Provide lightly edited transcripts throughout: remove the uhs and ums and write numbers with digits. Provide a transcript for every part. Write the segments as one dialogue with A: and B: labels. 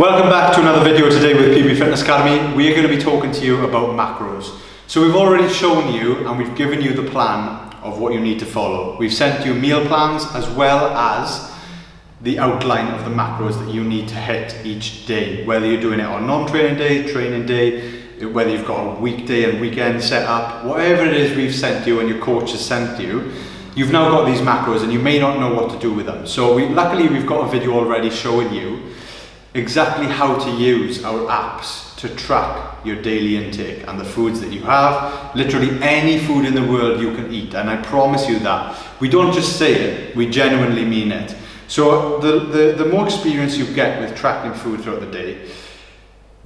A: Welcome back to another video today with PB Fitness Academy. We are going to be talking to you about macros. So we've already shown you and we've given you the plan of what you need to follow. We've sent you meal plans as well as the outline of the macros that you need to hit each day. Whether you're doing it on non-training day, training day, whether you've got a weekday and weekend set up, whatever it is we've sent you and your coach has sent you, you've now got these macros and you may not know what to do with them. So luckily we've got a video already showing you exactly how to use our apps to track your daily intake and the foods that you have. Literally any food in the world you can eat, and I promise you that. We don't just say it, we genuinely mean it. So the more experience you get with tracking food throughout the day,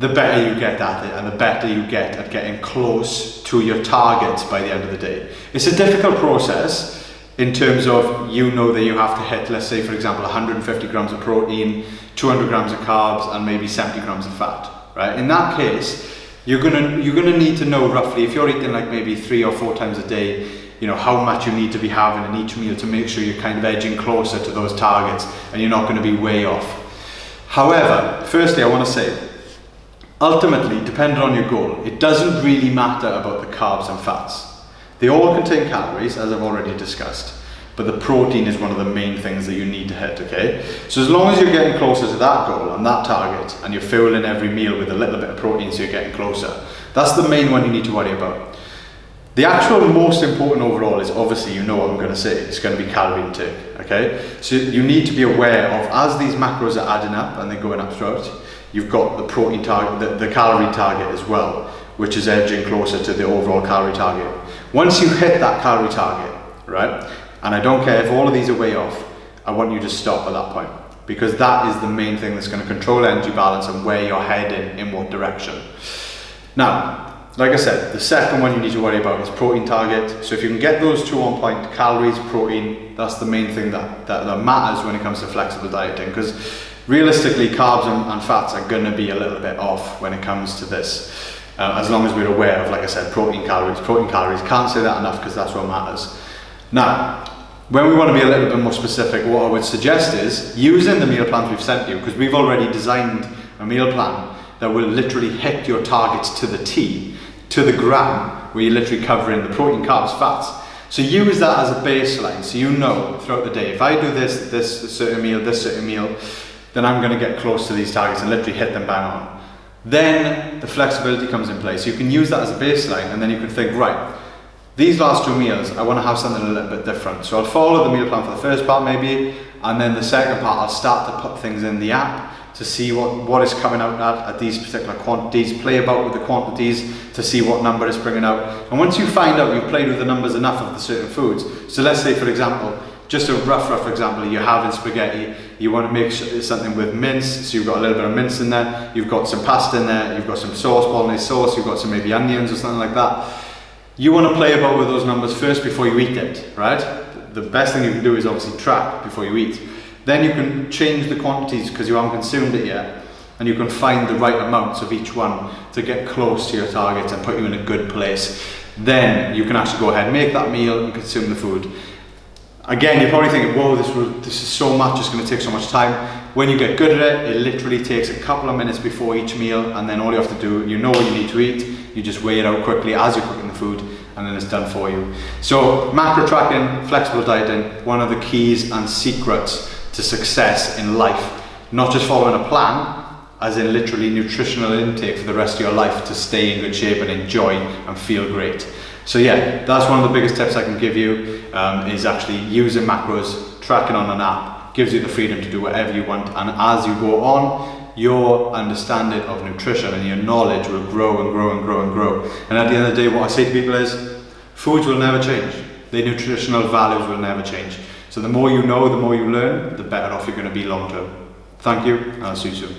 A: the better you get at it and the better you get at getting close to your targets by the end of the day. It's a difficult process in terms of, you know, that you have to hit, let's say for example, 150 grams of protein, 200 grams of carbs and maybe 70 grams of fat, right? In that case, you're gonna need to know roughly, if you're eating like maybe 3 or 4 times a day, you know, how much you need to be having in each meal to make sure you're kind of edging closer to those targets and you're not gonna be way off. However, firstly, I wanna say, ultimately, depending on your goal, it doesn't really matter about the carbs and fats. They all contain calories, as I've already discussed, but the protein is one of the main things that you need to hit, okay? So as long as you're getting closer to that goal and that target, and you're fueling every meal with a little bit of protein so you're getting closer, that's the main one you need to worry about. The actual most important overall is, obviously, you know what I'm gonna say, it's gonna be calorie intake, okay? So you need to be aware of, as these macros are adding up and they're going up throughout, you've got the protein target, the calorie target as well, which is edging closer to the overall calorie target. Once you hit that calorie target, right, and I don't care if all of these are way off, I want you to stop at that point, because that is the main thing that's going to control energy balance and where you're heading in what direction. Now, like I said, the second one you need to worry about is protein target. So if you can get those two on point, calories, protein, that's the main thing that matters when it comes to flexible dieting, because realistically carbs and fats are going to be a little bit off when it comes to this. As long as we're aware of, like I said, protein calories, can't say that enough because that's what matters. Now, when we want to be a little bit more specific, what I would suggest is using the meal plans we've sent you, because we've already designed a meal plan that will literally hit your targets to the T, to the gram, where you're literally covering the protein, carbs, fats. So use that as a baseline, so you know throughout the day, if I do this certain meal, then I'm going to get close to these targets and literally hit them bang on. Then the flexibility comes in place. You can use that as a baseline, and then you can think, right, these last 2 meals, I want to have something a little bit different. So I'll follow the meal plan for the first part maybe, and then the second part I'll start to put things in the app to see what is coming out at these particular quantities, play about with the quantities to see what number is bringing out. And once you find out you've played with the numbers enough of the certain foods, so let's say for example, just a rough example, you're having spaghetti, you want to make something with mince, so you've got a little bit of mince in there, you've got some pasta in there, you've got some sauce, bolognese sauce, you've got some maybe onions or something like that. You want to play about with those numbers first before you eat it, right? The best thing you can do is obviously track before you eat. Then you can change the quantities because you haven't consumed it yet, and you can find the right amounts of each one to get close to your targets and put you in a good place. Then you can actually go ahead, make that meal and consume the food. Again, you're probably thinking, whoa, this is so much, it's going to take so much time. When you get good at it, it literally takes a couple of minutes before each meal, and then all you have to do, you know what you need to eat, you just weigh it out quickly as you're cooking the food, and then it's done for you. So macro tracking, flexible dieting, one of the keys and secrets to success in life. Not just following a plan, as in literally nutritional intake for the rest of your life to stay in good shape and enjoy and feel great. So yeah, that's one of the biggest tips I can give you, is actually using macros, tracking on an app, gives you the freedom to do whatever you want, and as you go on, your understanding of nutrition and your knowledge will grow and grow and grow and grow. And at the end of the day, what I say to people is, foods will never change. Their nutritional values will never change. So the more you know, the more you learn, the better off you're going to be long term. Thank you, and I'll see you soon.